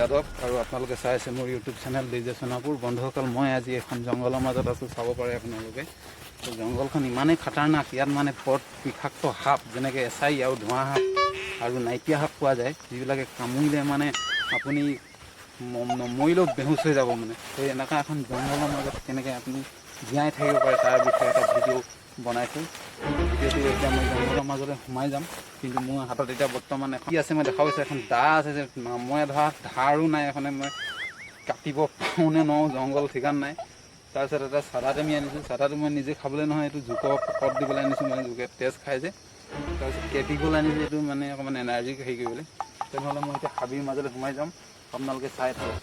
যাদৱ আৰু আপোনালোকে চাই আছে মোৰ ইউটিউব চেনেল DJ সোণাপুৰ। বন্ধুসকল, মই আজি এখন জংঘলৰ মাজত আছোঁ, চাব পাৰে আপোনালোকে। জংঘলখন ইমানেই খাটাৰনাক, ইয়াত মানে পথ বিষাক্ত সাপ যেনেকৈ এছাই আৰু ধোঁৱা সাপ আৰু নাইকিয়া সাপ পোৱা যায়, যিবিলাকে কামুৰিলে মানে আপুনি নমৰিলেও বেহুচ হৈ যাব মানে। সেই এনেকুৱা এখন জংঘলৰ মাজত কেনেকৈ আপুনি জীয়াই থাকিব পাৰে তাৰ বিষয়ে এটা ভিডিঅ' বনাইছোঁ। ভিডিঅ'টো এতিয়া মই জংঘলৰ মাজলৈ সোমাই যাম, কিন্তু মোৰ হাতত এতিয়া বৰ্তমান কি আছে মই দেখা পাইছোঁ, এখন দা আছে যে মই ধৰা ধাৰো নাই, এখনে মই কাটিব পাৰোঁ নে নোৱাৰোঁ, জংঘল ঠিকান নাই। তাৰপিছত এটা চাদা টেমি আনিছোঁ, চাদাটো মই নিজে খাবলৈ নহয়, এইটো জোকৰ পকত দিবলৈ আনিছোঁ, মানে জোকে তেজ খাই যে। তাৰপিছত কেপিকল আনিছোঁ, এইটো মানে অকণমান এনাৰ্জিক হেৰি কৰিবলৈ। তেনেহ'লে মই এতিয়া হাবিৰ মাজলৈ সোমাই যাম, আপোনালোকে চাই থাকক।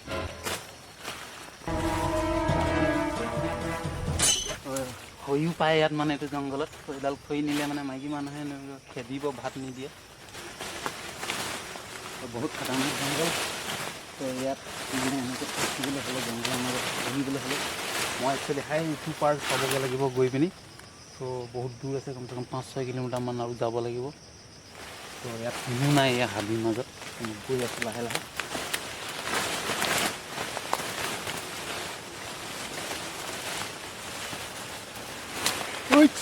খৰিও পায় ইয়াত, মানে এইটো জংঘলত খৰিডাল খৰি নিলে মানে মাইকী মানুহে খেদিব, ভাত নিদিয়ে। বহুত খাটাৰনাক জংঘল। তো ইয়াত মানে এনেকৈ থাকিবলৈ হ'লে, জংঘলৰ মাজত ঘূৰিবলৈ হ'লে মই একচুৱেলি ইটো পাৰ্ট চাবগৈ লাগিব গৈ পিনি। তো বহুত দূৰ আছে, কমচে কম 5-6 কিলোমিটাৰমান আৰু যাব লাগিব। তো ইয়াত কোনো নাই, ইয়াত হাবিৰ মাজত গৈ আছোঁ লাহে লাহে।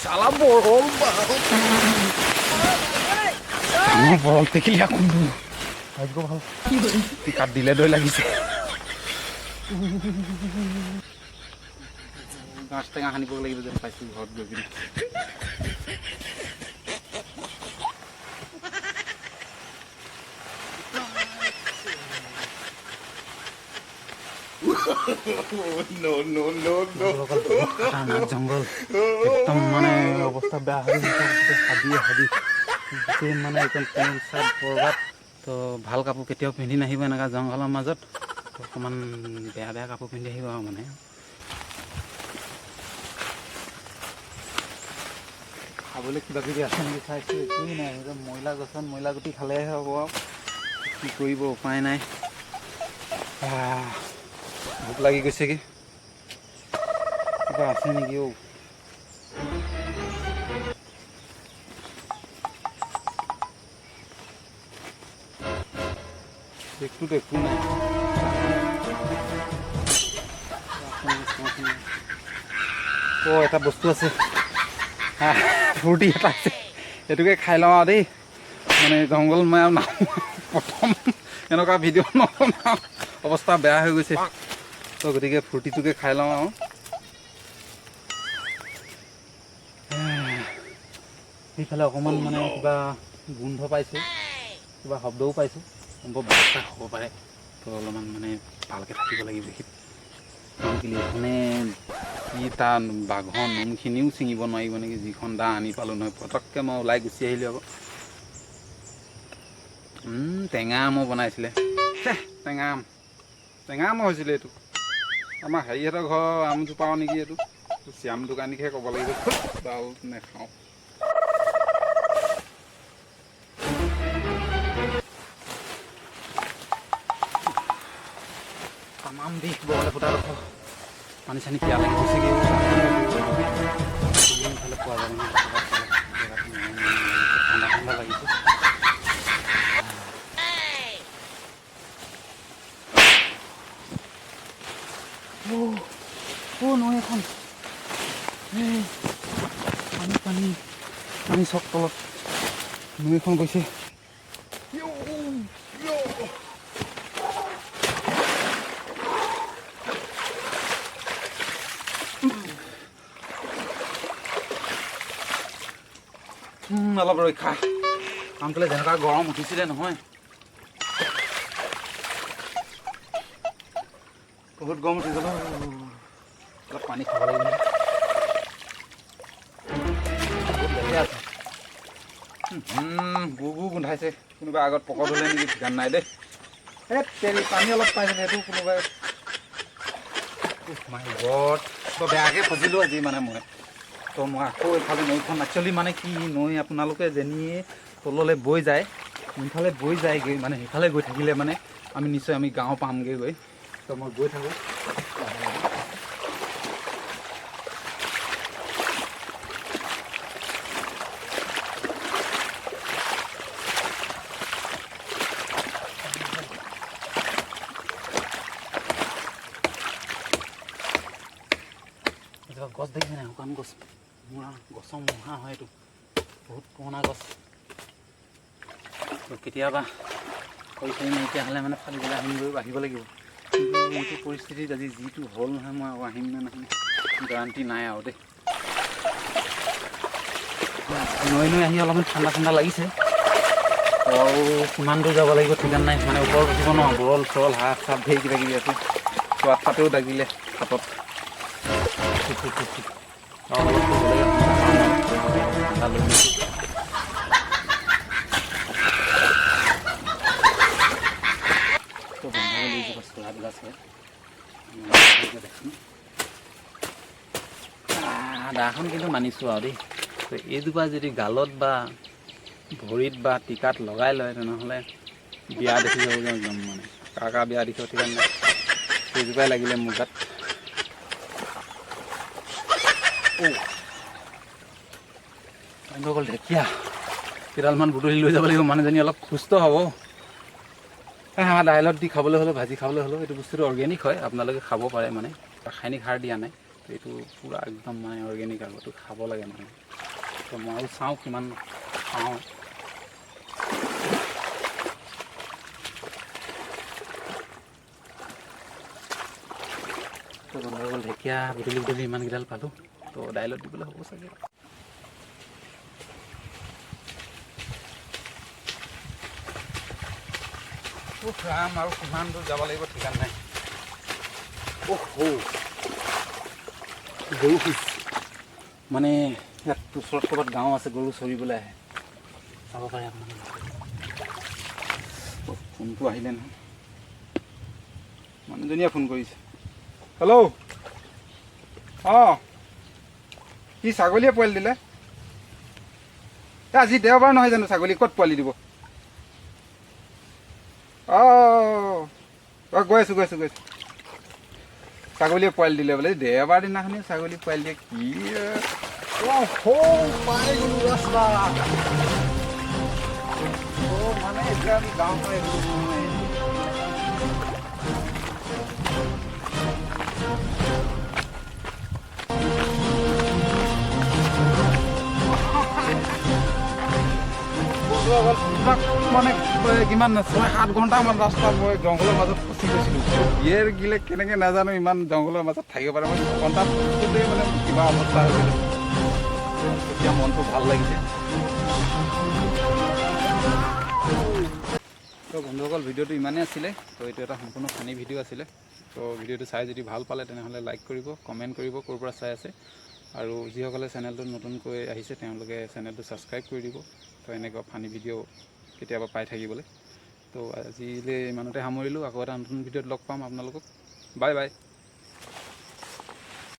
চালা বৰল বৰল দেখিলি আকৌ ভাগ্য ভাল কাট দিলে দৈ লাগিছে। গাছ টেঙা সানিব লাগিব যেন পাইছোঁ ঘৰত গৈ পিনি। জংঘল একদম মানে অৱস্থা বেয়া হৈ গৈছে, হাবি গোটেই মানে একদম চাইড বৰবাদ। তো ভাল কাপোৰ কেতিয়াও পিন্ধি নাহিব এনেকুৱা জংঘলৰ মাজত, অকণমান বেয়া বেয়া কাপোৰ পিন্ধি আহিব আৰু মানে। খাবলৈ কিবা কিবি আছে নেকি চাইছোঁ, একোৱেই নাই। একদম ময়লা গছত ময়লা গুটি খালেহে হ'ব আৰু, কি কৰিব উপায় নাই। ভোক লাগি গৈছেগৈ, কিবা আছে নেকি? একোতো একো নাই। এটা বস্তু আছে, ফূৰ্তি এটা আছে, এইটোকে খাই লওঁ আৰু দেই। মানে জংঘল মই আৰু নাহোঁ, প্ৰথম এনেকুৱা ভিডিঅ' নবনাওঁ, অৱস্থা বেয়া হৈ গৈছে। তো গতিকে ফূৰ্তিটোকে খাই লওঁ আৰু। সেইফালে অকণমান মানে কিবা গোন্ধ পাইছোঁ, কিবা শব্দও পাইছোঁ, সম্ভৱ বাচ্চা হ'ব পাৰে। তো অলপমান মানে ভালকৈ থাকিব লাগিব সেইখিনিত। এইখনে কি তাৰ বাঘৰ নোমখিনিও ছিঙিব নোৱাৰিব নেকি, যিখন দা আনি পালোঁ নহয়। পটককৈ মই ওলাই গুচি আহিলোঁ আকৌ। টেঙা আমো বনাইছিলে, টেঙা আম হৈছিলে এইটো। আমাৰ হেৰিহঁতৰ ঘৰৰ আমজোপাও নেকি এইটো, শ্যাম দোকানীকহে ক'ব লাগিব, বাৰু নেখাওঁ। তামাম বিষ বগলে ফুটা ৰখ, পানী চানী পিয়া লাগি গৈছেগৈ। ইফালে পোৱা যাব নহয়, ঠাণ্ডা ঠাণ্ডা লাগিছে। নৈ এখন, পানী চক তলত নৈ এখন গৈছে। অলপ ৰক্ষা, আনকালে যেনেকুৱা গৰম উঠিছিলে নহয়, বহুত গৰম উঠি গ'ল। অলপ পানী খাব লাগিব। গু গোন্ধাইছে, কোনোবাই আগত পকত হ'লে নেকি ঠিকান নাই দেই। তেৰি পানী অলপ পাইছিলে, সেইটো কোনোবাই ঘৰত বেয়াকৈ ফচিলোঁ আজি মানে মই। তো মই আকৌ এইফালে নৈখন একচুৱেলি মানে কি, নৈ আপোনালোকে যেনিয়ে তললৈ বৈ যায়, যোনফালে বৈ যায়গৈ মানে সেইফালে গৈ থাকিলে মানে আমি নিশ্চয় গাঁও পামগৈ গৈ। তো মই গৈ থাকোঁ। গছ দেখিছে নাই শুকান গছ মূৰা গছৰ মূঢ়া হয় এইটো বহুত পুৰণা গছ তো কেতিয়াবা খৰি চৰি নাইকিয়া হ'লে মানে ফালিবলৈ আহিম গৈ আহিব লাগিব কিন্তু এইটো পৰিস্থিতিত আজি যিটো হ'ল নহয় মই আৰু আহিম নে নাহিম গেৰাণ্টি নাই আৰু দেই নৈ আহি অলপমান ঠাণ্ডা ঠাণ্ডা লাগিছে আৰু কিমান দূৰ যাব লাগিব ঠিকান নাই মানে ওপৰত উঠিব নোৱাৰোঁ বৰল চৰল হাঁহ চাপ ধেৰ কিবা কিবি আছে চোৱাত পাতেও দাগিলে হাতত দাখন কিন্তু মানিছোঁ আৰু দেই এইজোপা যদি গালত বা ভৰিত বা টিকাত লগাই লয় তেনেহ'লে বিয়া দেখি যাব একদম মানে কাৰ বিয়া দেখিব ঠিক নাই সেইজোপাই লাগিলে মোৰ গাত অকল ঢেকীয়া কেইডালমান বুটলি লৈ যাব লাগিব মানুহজনী অলপ সুস্থ হ'ব আমাৰ দাইলত দি খাবলৈ হ'লেও ভাজি খাবলৈ হ'লেও এইটো বস্তুটো অৰ্গেনিক হয় আপোনালোকে খাব পাৰে মানে ৰাসায়নিক সাৰ দিয়া নাই এইটো পূৰা একদম মানে অৰ্গেনিক আৰু এইটো খাব লাগে মানে তো মই চাওঁ কিমান খাওঁ তো গ'ল ঢেকীয়া বুটলি ইমানকেইডাল পালোঁ তো দাইলত দিবলৈ হ'ব চাগে ৰাম আৰু কিমান দূৰ যাব লাগিব ঠিকান নাই গৰু খোজ মানে ইয়াত ওচৰত ক'ৰবাত গাঁও আছে গৰু চৰিবলৈ আহে চাব পাৰে আপোনালোকে ফোনটো আহিলে নহয় মানুহজনীয়ে ফোন কৰিছে হেল্ল' অঁ কি ছাগলীয়ে পোৱালি দিলে আজি দেওবাৰ নহয় জানো ছাগলী ক'ত পোৱালি দিব গৈ আছোঁ ছাগলীয়ে পোৱালি দিলে বোলে দেওবাৰ দিনাখনি ছাগলী পোৱালি দিয়ে কি মানে এতিয়া আমি গাঁও মানে কিমান 6-7 ঘণ্টামান ৰাস্তা মই জংঘলৰ মাজত ফচি গৈছিলোঁ বিয়েৰ গিলে কেনেকৈ নাজানো ইমান জংঘলৰ মাজত থাকিব পাৰে মই ঘণ্টাত মানে কিবা অৱস্থা হৈছিলে এতিয়া মনটো ভাল লাগিছে তো বন্ধুসকল ভিডিঅ'টো ইমানেই আছিলে তো এইটো এটা সম্পূৰ্ণ ফানি ভিডিঅ' আছিলে তো ভিডিঅ'টো চাই যদি ভাল পালে তেনেহ'লে লাইক কৰিব কমেণ্ট কৰিব ক'ৰ পৰা চাই আছে আৰু যিসকলে চেনেলটো নতুনকৈ আহিছে তেওঁলোকে চেনেলটো ছাবস্ক্ৰাইব কৰি দিব তো এনেকুৱা ফানি ভিডিঅ' কেতিয়াবা পাই থাকিবলৈ তো আজিলৈ ইমানতে সামৰিলোঁ আকৌ এটা নতুন ভিডিঅ'ত লগ পাম আপোনালোকক বাই বাই